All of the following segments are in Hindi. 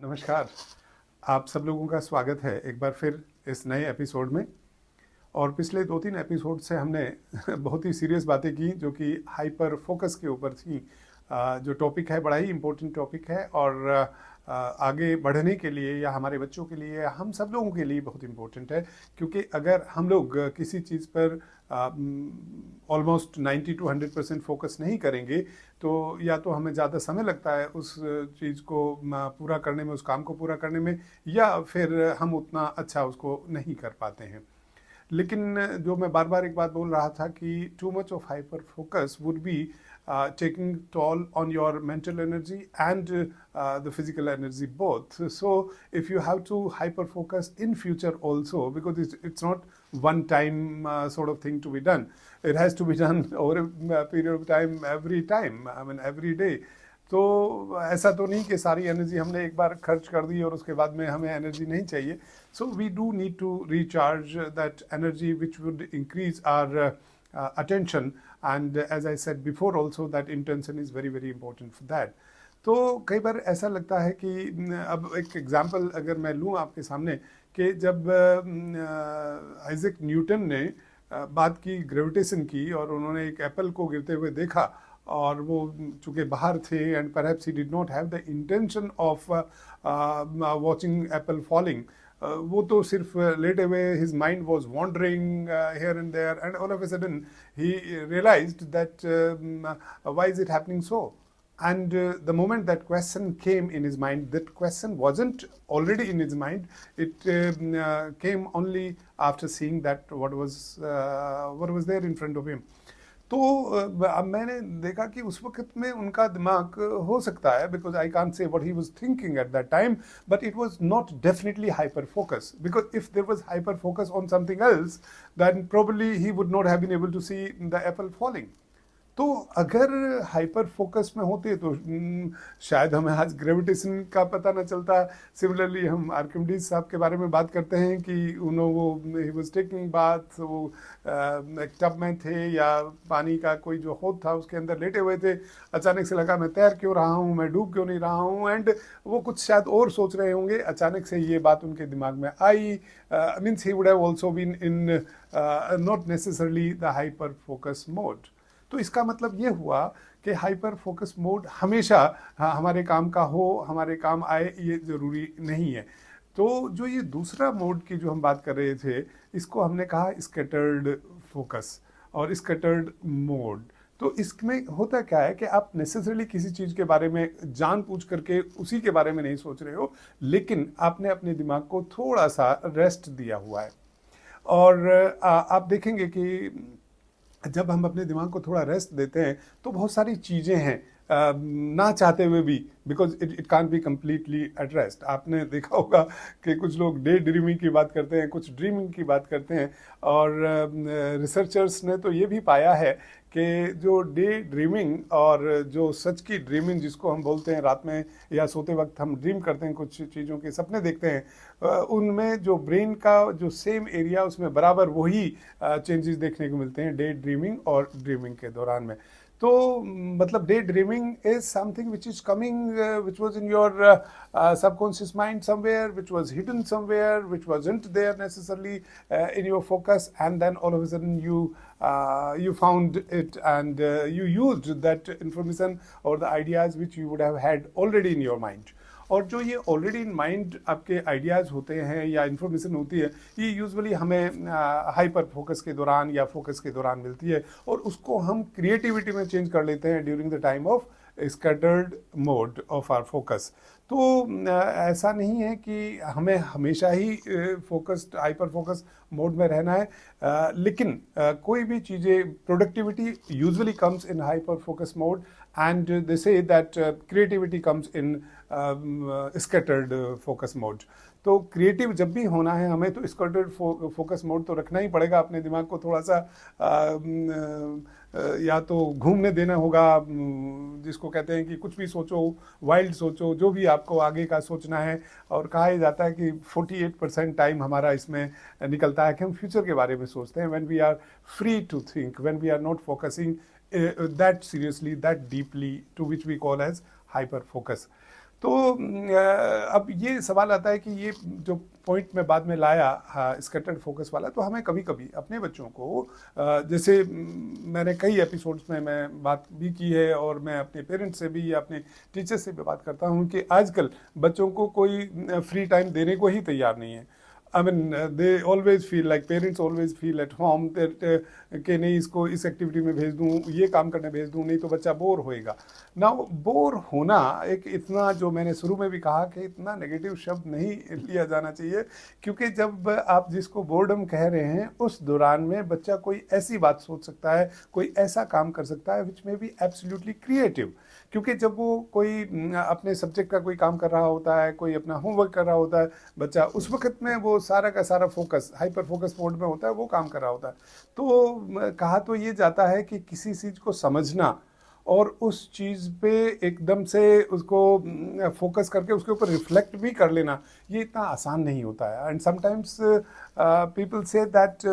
नमस्कार। आप सब लोगों का स्वागत है एक बार फिर इस नए एपिसोड में। और पिछले 2-3 एपिसोड से हमने बहुत ही सीरियस बातें की जो कि हाइपर फोकस के ऊपर थी। जो टॉपिक है बड़ा ही इम्पोर्टेंट टॉपिक है और आगे बढ़ने के लिए या हमारे बच्चों के लिए या हम सब लोगों के लिए बहुत इम्पोर्टेंट है, क्योंकि अगर हम लोग किसी चीज़ पर ऑलमोस्ट 90 to 100% फोकस नहीं करेंगे तो या तो हमें ज़्यादा समय लगता है उस चीज़ को पूरा करने में, उस काम को पूरा करने में, या फिर हम उतना अच्छा उसको नहीं कर पाते हैं। लेकिन जो मैं बार बार एक बात बोल रहा था कि too much of hyper focus would be taking toll on your mental energy and the physical energy both. So if you have to hyper focus in future also, because it's not one time sort of thing to be done, it has to be done over a period of time, I mean every day. तो ऐसा तो नहीं कि सारी एनर्जी हमने एक बार खर्च कर दी और उसके बाद में हमें एनर्जी नहीं चाहिए. So we do need to recharge that energy which would increase our attention, and as I said before also that intention is very very important for that. तो कई बार ऐसा लगता है कि अब एक एग्जांपल अगर मैं लूँ आपके सामने कि जब आइजैक न्यूटन ने बात की ग्रेविटेशन की और उन्होंने एक एप्पल को गिरते हुए देखा और वो चूँकि बाहर थे and perhaps he did not have the intention of watching apple falling, वो तो सिर्फ लेटे हुए, his mind was wandering here and there, and all of a sudden he realized that why is it happening so. And the moment that question came in his mind, that question wasn't already in his mind, it came only after seeing that what was there in front of him. तो अब मैंने देखा कि उस वक्त में उनका दिमाग हो सकता है, because I can't say what he was thinking at that time, but it was not definitely hyper focus, because if there was hyper focus on something else then probably he would not have been able to see the apple falling. तो अगर हाइपर फोकस में होते तो शायद हमें आज ग्रेविटेशन का पता न चलता. सिमिलरली हम आर्किमिडीज साहब के बारे में बात करते हैं कि उन्होंने ही वाज टेकिंग बाथ, वो एक टब में थे या पानी का कोई जो हौद था उसके अंदर लेटे हुए थे, अचानक से लगा मैं तैर क्यों रहा हूँ, मैं डूब क्यों नहीं रहा हूँ, एंड वो कुछ शायद और सोच रहे होंगे. अचानक से ये बात उनके दिमाग में आई. Means he would have also been in not necessarily the hyper focus mode. तो इसका मतलब ये हुआ कि हाइपर फोकस मोड हमेशा हमारे काम का हो, हमारे काम आए, ये ज़रूरी नहीं है. तो जो ये दूसरा मोड की जो हम बात कर रहे थे, इसको हमने कहा स्कैटर्ड फोकस और स्कैटर्ड मोड. तो इसमें होता क्या है कि आप नेसेसरली किसी चीज़ के बारे में जान पूछ करके उसी के बारे में नहीं सोच रहे हो, लेकिन आपने अपने दिमाग को थोड़ा सा रेस्ट दिया हुआ है. और आप देखेंगे कि जब हम अपने दिमाग को थोड़ा रेस्ट देते हैं तो बहुत सारी चीज़ें हैं ना चाहते हुए भी, because it can't be completely at rest. आपने देखा होगा कि कुछ लोग डे ड्रीमिंग की बात करते हैं, कुछ ड्रीमिंग की बात करते हैं, और रिसर्चर्स ने तो ये भी पाया है कि जो डे ड्रीमिंग और जो सच की ड्रीमिंग जिसको हम बोलते हैं, रात में या सोते वक्त हम ड्रीम करते हैं, कुछ चीज़ों के सपने देखते हैं, उनमें जो ब्रेन का जो सेम एरिया उसमें बराबर वही चेंजेस देखने को मिलते हैं डे ड्रीमिंग और ड्रीमिंग के दौरान में. तो मतलब day dreaming is something which is coming, which was in your subconscious mind somewhere, which was hidden somewhere, which wasn't there necessarily in your focus, and then all of a sudden you found it, and you used that information or the ideas which you would have had already in your mind. और जो ये ऑलरेडी इन माइंड आपके आइडियाज़ होते हैं या इन्फॉर्मेशन होती है, ये यूजुअली हमें हाइपर फोकस के दौरान या फोकस के दौरान मिलती है, और उसको हम क्रिएटिविटी में चेंज कर लेते हैं during the time of scattered mode of our focus. तो ऐसा नहीं है कि हमें हमेशा ही फोकस्ड हाइपर फोकस मोड में रहना है, लेकिन कोई भी चीज़ें, productivity usually comes in hyper focus mode, and they say that creativity comes in scattered focus mode. तो क्रिएटिव जब भी होना है हमें तो स्कैटर्ड फोकस मोड तो रखना ही पड़ेगा. अपने दिमाग को थोड़ा सा या तो घूमने देना होगा, जिसको कहते हैं कि कुछ भी सोचो, वाइल्ड सोचो, जो भी आपको आगे का सोचना है. और कहा ही जाता है कि 48% टाइम हमारा इसमें निकलता है कि हम फ्यूचर के बारे में सोचते हैं, when we are free to think, when we are not focusing that seriously, that deeply, to which we call as hyper focus. तो अब ये सवाल आता है कि ये जो पॉइंट मैं बाद में लाया, हाँ, स्कैटर्ड फोकस वाला, तो हमें कभी कभी अपने बच्चों को जैसे मैंने कई एपिसोड्स में मैं बात भी की है और मैं अपने पेरेंट्स से भी या अपने टीचर से भी बात करता हूँ कि आजकल बच्चों को कोई फ्री टाइम देने को ही तैयार नहीं है। I mean, they always feel like parents always feel at home that कि नहीं इसको इस एक्टिविटी में भेज दूँ, ये काम करने भेज दूँ, नहीं तो बच्चा बोर होएगा ना। बोर होना एक इतना, जो मैंने शुरू में भी कहा कि इतना नेगेटिव शब्द नहीं लिया जाना चाहिए, क्योंकि जब आप जिसको बोर्डम कह रहे हैं उस दौरान में बच्चा कोई ऐसी बात सोच सकता है, कोई ऐसा काम कर सकता है विच में बी एब्सोल्युटली क्रिएटिव। क्योंकि जब वो कोई अपने सब्जेक्ट का कोई काम कर रहा होता है, कोई अपना होमवर्क कर रहा होता है बच्चा, उस वक्त में वो सारा का सारा फोकस हाइपर फोकस मोड में होता है, वो काम कर रहा होता है। तो कहा तो ये जाता है कि किसी चीज़ को समझना और उस चीज़ पे एकदम से उसको फोकस करके उसके ऊपर रिफ्लेक्ट भी कर लेना, ये इतना आसान नहीं होता है। And sometimes people say that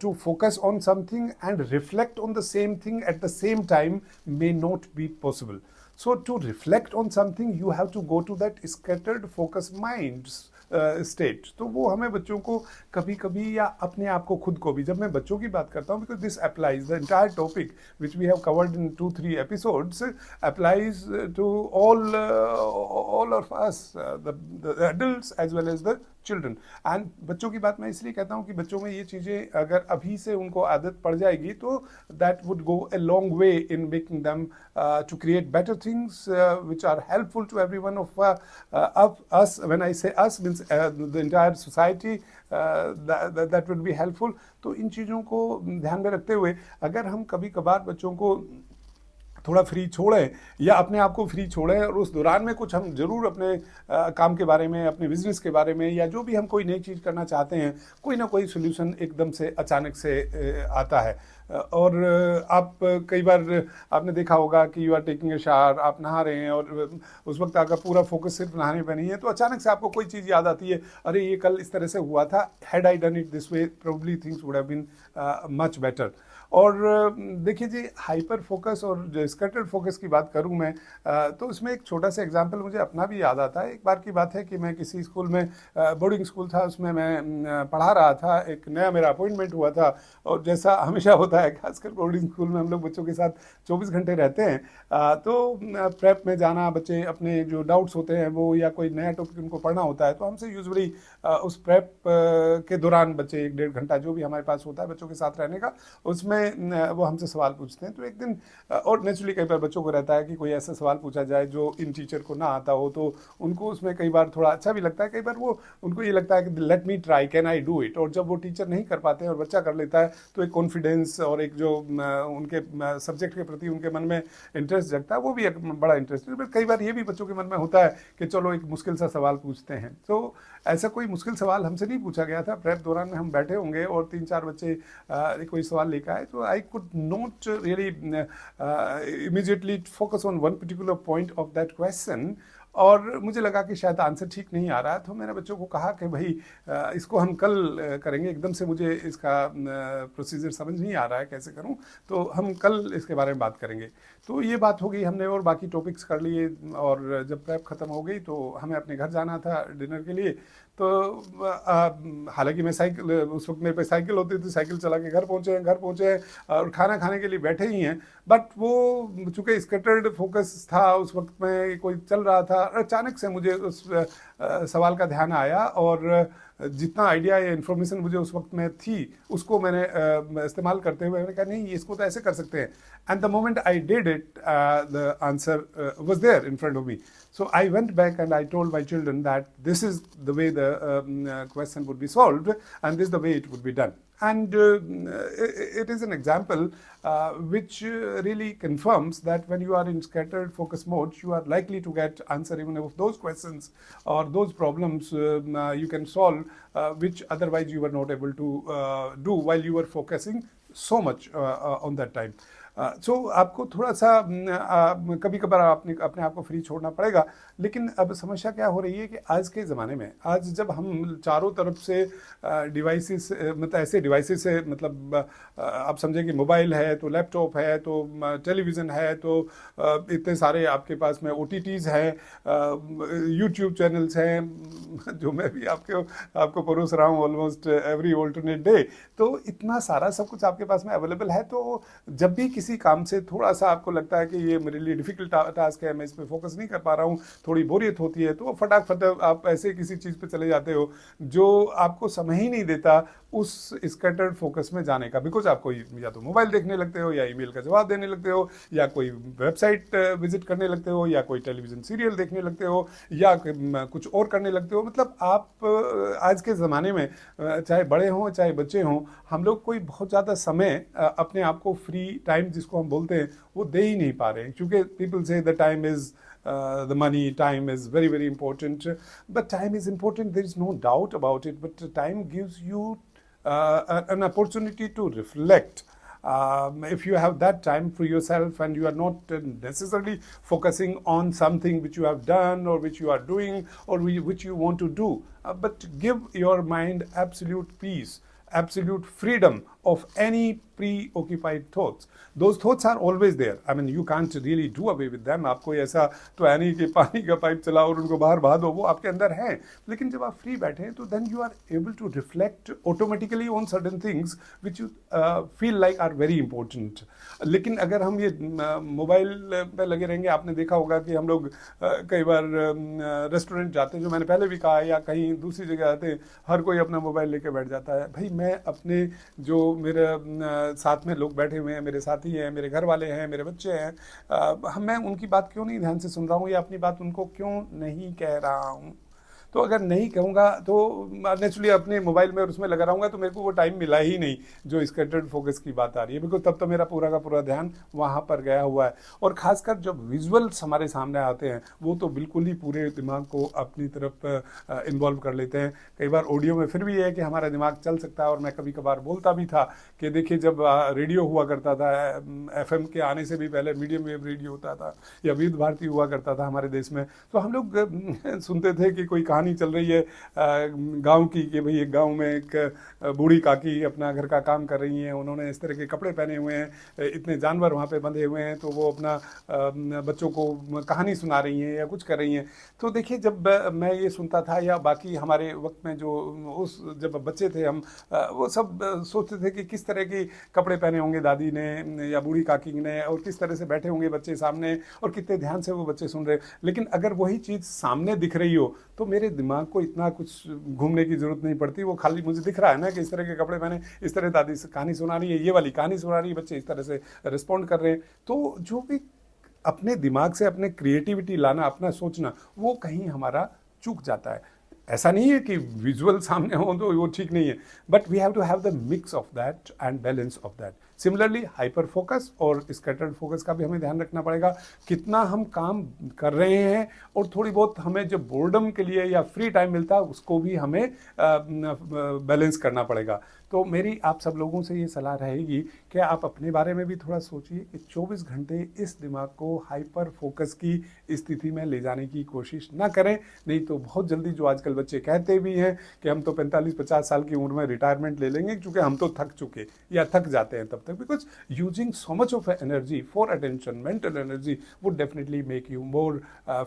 to focus on something and reflect on the same thing at the same time may not be possible. So to reflect on something, you have to go to that scattered focus mind state. तो वो हमें बच्चों को कभी कभी या अपने आप को खुद को भी, जब मैं बच्चों की बात करता हूँ, because this applies the entire topic which we have covered in 2-3 episodes applies to all of us, the adults as well as the children. And बच्चों की बात मैं इसलिए कहता हूँ कि बच्चों में ये चीज़ें अगर अभी से उनको आदत पड़ जाएगी तो that would go a long way in making them to create better things which are helpful to every one of us. When I say us means the entire society, that would be helpful. तो इन चीज़ों को ध्यान में रखते हुए अगर हम कभी कभार बच्चों को थोड़ा फ्री छोड़ें या अपने आप को फ्री छोड़ें और उस दौरान में कुछ हम ज़रूर अपने काम के बारे में, अपने बिजनेस के बारे में, या जो भी हम कोई नई चीज़ करना चाहते हैं, कोई ना कोई सोल्यूशन एकदम से अचानक से आता है। और आप कई बार आपने देखा होगा कि you are taking a shower, आप नहा रहे हैं और उस वक्त आपका पूरा फोकस सिर्फ नहाने पर नहीं है, तो अचानक से आपको कोई चीज़ याद आती है, अरे ये कल इस तरह से हुआ था, had I done it this way probably things would have been much better. और देखिए जी, हाइपर फोकस और जो स्कैटर्ड फोकस की बात करूं मैं, तो उसमें एक छोटा सा एग्जांपल मुझे अपना भी याद आता है। एक बार की बात है कि मैं किसी स्कूल में, बोर्डिंग स्कूल था, उसमें मैं पढ़ा रहा था, एक नया मेरा अपॉइंटमेंट हुआ था, और जैसा हमेशा होता है खासकर बोर्डिंग स्कूल में हम लोग बच्चों के साथ 24 घंटे रहते हैं, तो प्रेप में जाना, बच्चे अपने जो डाउट्स होते हैं वो या कोई नया टॉपिक उनको पढ़ना होता है, तो हमसे यूजुअली उस प्रेप के दौरान बच्चे 1-1.5 घंटा जो भी हमारे पास होता है बच्चों के साथ रहने का, उसमें वो हमसे सवाल पूछते हैं। तो एक दिन, और नेचुरली कई बार बच्चों को रहता है कि कोई ऐसा सवाल पूछा जाए जो इन टीचर को ना आता हो, तो उनको उसमें कई बार थोड़ा अच्छा भी लगता है, कई बार वो उनको ये लगता है कि let me try, can I do it. और जब वो टीचर नहीं कर पाते हैं और बच्चा कर लेता है, तो एक कॉन्फिडेंस और एक जो उनके सब्जेक्ट के प्रति उनके मन में इंटरेस्ट जगता है, वो भी एक बड़ा इंटरेस्ट है। बट कई बार ये भी बच्चों के मन में होता है कि चलो एक मुश्किल सा सवाल पूछते हैं। तो ऐसा कोई मुश्किल सवाल हमसे नहीं पूछा गया था। प्रेप दौरान में हम बैठे होंगे और 3-4 बच्चे कोई सवाल लेकर आए, तो I could not really immediately focus on one particular point of that question, और मुझे लगा कि शायद आंसर ठीक नहीं आ रहा है। तो मैंने बच्चों को कहा कि भाई इसको हम कल करेंगे, एकदम से मुझे इसका प्रोसीजर समझ नहीं आ रहा है कैसे करूं, तो हम कल इसके बारे में बात करेंगे। तो ये बात हो गई हमने, और बाकी टॉपिक्स कर लिए, और जब प्रेप ख़त्म हो गई तो हमें अपने घर जाना था डिनर के लिए। तो हालांकि मैं साइकिल, उस वक्त मेरे पे साइकिल होती थी, साइकिल चला के घर पहुँचे हैं और खाना खाने के लिए बैठे ही हैं। बट वो चूँकि स्कैटर्ड फोकस था, उस वक्त में कोई चल रहा था, अचानक से मुझे उस सवाल का ध्यान आया, और जितना आइडिया या इन्फॉर्मेशन मुझे उस वक्त में थी उसको मैंने इस्तेमाल करते हुए मैंने कहा नहीं, इसको तो ऐसे कर सकते हैं। And the moment I did it, the answer was there in front of me. So I went back and I told my children that this is the way the question would be solved, and this is the way it would be done. And it is an example which really confirms that when you are in scattered focus mode, you are likely to get answer even of those questions or those problems you can solve, which otherwise you were not able to do while you were focusing so much on that time. सो आपको थोड़ा सा कभी कभार अपने आप को फ्री छोड़ना पड़ेगा। लेकिन अब समस्या क्या हो रही है कि आज के ज़माने में, आज जब हम चारों तरफ से डिवाइसेस, मतलब ऐसे डिवाइसेस से, मतलब आप समझें कि मोबाइल है तो लैपटॉप है तो टेलीविज़न है तो इतने सारे आपके पास में ओटीटीज़ हैं, यूट्यूब चैनल्स हैं जो मैं भी आपको परोस रहा हूँ ऑलमोस्ट एवरी ऑल्टरनेट डे। तो इतना सारा सब कुछ आपके पास में अवेलेबल है, तो जब भी किसी काम से थोड़ा सा आपको लगता है कि ये मेरे लिए डिफिकल्ट टास्क है, मैं इस पर फोकस नहीं कर पा रहा हूँ, थोड़ी बोरियत होती है, तो फटाफट आप ऐसे किसी चीज़ पे चले जाते हो जो आपको समय ही नहीं देता उस स्कैटर्ड फोकस में जाने का। बिकॉज आप कोई या तो मोबाइल देखने लगते हो, या ईमेल का जवाब देने लगते हो, या कोई वेबसाइट विजिट करने लगते हो, या कोई टेलीविज़न सीरियल देखने लगते हो, या कुछ और करने लगते हो। मतलब आप आज के ज़माने में चाहे बड़े हों चाहे बच्चे हों, हम लोग कोई बहुत ज़्यादा समय अपने आप को फ्री टाइम जिसको हम बोलते हैं वो दे ही नहीं पा रहे हैं, क्योंकि पीपल से the time is the money, time is very, very important. But time is important, there is no doubt about it. But time gives you an opportunity to reflect. If you have that time for yourself and you are not necessarily focusing on something which you have done or which you are doing or which you want to do, but give your mind absolute peace, absolute freedom of any preoccupied thoughts. Those thoughts are always there. I mean, you can't really do away with them. आप कोई ऐसा तो है नहीं कि पानी का पाइप चलाओ और उनको बाहर बहा दो, वो आपके अंदर है। लेकिन जब आप फ्री बैठे हैं तो then you are able to reflect automatically on certain things which you feel like are very important. लेकिन अगर हम ये मोबाइल पे लगे रहेंगे, आपने देखा होगा कि हम लोग कई बार रेस्टोरेंट जाते हैं, जो मैंने पहले भी कहा, या कहीं दूसरी जगह आते हैं, हर कोई अपना मोबाइल लेके बैठ जाता है। भाई मैं अपने जो मेरे साथ में लोग बैठे हुए हैं, मेरे साथी हैं, मेरे घर वाले हैं, मेरे बच्चे हैं, मैं उनकी बात क्यों नहीं ध्यान से सुन रहा हूँ, या अपनी बात उनको क्यों नहीं कह रहा हूँ? तो अगर नहीं कहूँगा तो नेचुरली अपने मोबाइल में और उसमें लगा रहूँगा, तो मेरे को वो टाइम मिला ही नहीं जो स्कैटर्ड फोकस की बात आ रही है, बिकॉज तब तो मेरा पूरा का पूरा ध्यान वहाँ पर गया हुआ है। और ख़ासकर जब विजुअल्स हमारे सामने आते हैं, वो तो बिल्कुल ही पूरे दिमाग को अपनी तरफ इन्वॉल्व कर लेते हैं। कई बार ऑडियो में फिर भी है कि हमारा दिमाग चल सकता है, और मैं कभी कभार बोलता भी था कि देखिए, जब रेडियो हुआ करता था, FM के आने से भी पहले मीडियम वेव रेडियो होता था, या विविध भारती हुआ करता था हमारे देश में, तो हम लोग सुनते थे कि कोई कहानी चल रही है गांव की, कि भाई एक गांव में एक बूढ़ी काकी अपना घर का काम कर रही हैं, उन्होंने इस तरह के कपड़े पहने हुए हैं, इतने जानवर वहाँ पे बंधे हुए हैं, तो वो अपना बच्चों को कहानी सुना रही हैं या कुछ कर रही हैं। तो देखिए, जब मैं ये सुनता था, या बाकी हमारे वक्त में जो उस जब बच्चे थे हम, वो सब सोचते थे कि किस तरह के कपड़े पहने होंगे दादी ने या बूढ़ी काकी ने, और किस तरह से बैठे होंगे बच्चे सामने, और कितने ध्यान से वो बच्चे सुन रहे। लेकिन अगर वही चीज़ सामने दिख रही हो तो मेरे दिमाग को इतना कुछ घूमने की जरूरत नहीं पड़ती, वो खाली मुझे दिख रहा है ना कि इस तरह के कपड़े पहने, इस तरह दादी से कहानी सुना रही है, ये वाली कहानी सुना रही है, बच्चे इस तरह से रिस्पॉन्ड कर रहे हैं। तो जो भी अपने दिमाग से अपने क्रिएटिविटी लाना, अपना सोचना, वो कहीं हमारा चूक जाता है। ऐसा नहीं है कि विजुअल सामने हो तो वो ठीक नहीं है, but we have to have the mix of that and balance of that. Similarly hyper focus और स्कैटर्ड फोकस का भी हमें ध्यान रखना पड़ेगा, कितना हम काम कर रहे हैं, और थोड़ी बहुत हमें जो बोर्डम के लिए या फ्री टाइम मिलता है उसको भी हमें बैलेंस करना पड़ेगा। तो मेरी आप सब लोगों से ये सलाह रहेगी कि आप अपने बारे में भी थोड़ा सोचिए कि 24 घंटे इस दिमाग को हाइपर फोकस की स्थिति में ले जाने की कोशिश ना करें। नहीं तो बहुत जल्दी, जो आजकल बच्चे कहते भी हैं कि हम तो 45-50 साल की उम्र में रिटायरमेंट ले लेंगे क्योंकि हम तो थक चुके या थक जाते हैं तब तक, because using so much of energy for attention, mental energy would definitely make you more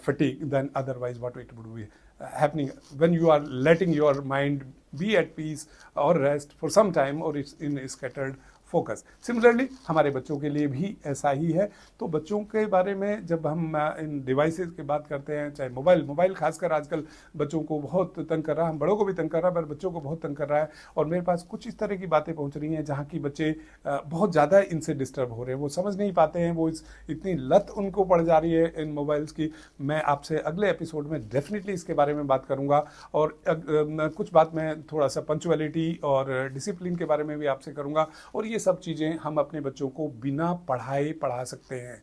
fatigue than otherwise what it would be happening when you are letting your mind be at peace or rest for some time or it's in scattered focus. Similarly हमारे बच्चों के लिए भी ऐसा ही है। तो बच्चों के बारे में जब हम इन डिवाइसेस की बात करते हैं, चाहे मोबाइल खासकर आजकल बच्चों को बहुत तंग कर रहा है, हम बड़ों को भी तंग कर रहा है, पर बच्चों को बहुत तंग कर रहा है। और मेरे पास कुछ इस तरह की बातें पहुंच रही हैं जहाँ की बच्चे बहुत ज़्यादा इनसे डिस्टर्ब हो रहे हैं, वो समझ नहीं पाते हैं, वो इतनी लत उनको पड़ जा रही है इन मोबाइल्स की। मैं आपसे अगले एपिसोड में डेफिनेटली इसके बारे में बात करूँगा, और कुछ बात मैं थोड़ा सा पंक्चुअलिटी और डिसिप्लिन के बारे में भी आपसे करूँगा। और ये सब चीज़ें हम अपने बच्चों को बिना पढ़ाए पढ़ा सकते हैं।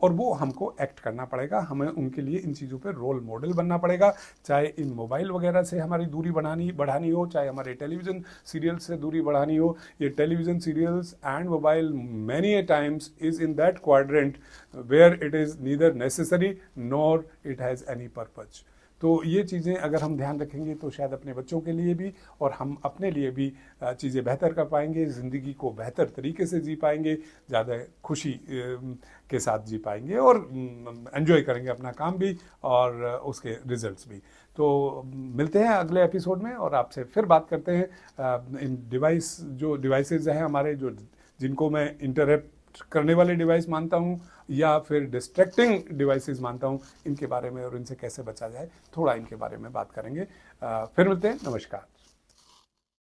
और वो हमको एक्ट करना पड़ेगा, हमें उनके लिए इन चीज़ों पे रोल मॉडल बनना पड़ेगा। चाहे इन मोबाइल वगैरह से हमारी दूरी बढ़ानी हो, चाहे हमारे टेलीविज़न सीरियल से दूरी बढ़ानी हो। ये television serials and mobile many a times is in that quadrant where it is neither necessary nor it has any purpose. तो ये चीज़ें अगर हम ध्यान रखेंगे तो शायद अपने बच्चों के लिए भी और हम अपने लिए भी चीज़ें बेहतर कर पाएंगे, ज़िंदगी को बेहतर तरीके से जी पाएंगे, ज़्यादा खुशी के साथ जी पाएंगे और एंजॉय करेंगे अपना काम भी और उसके रिजल्ट्स भी। तो मिलते हैं अगले एपिसोड में और आपसे फिर बात करते हैं इन डिवाइसेज हैं हमारे, जो जिनको मैं इंटरप्ट करने वाले डिवाइस मानता हूँ या फिर डिस्ट्रैक्टिंग डिवाइसेस मानता हूँ, इनके बारे में और इनसे कैसे बचा जाए, थोड़ा इनके बारे में बात करेंगे। फिर मिलते हैं। नमस्कार।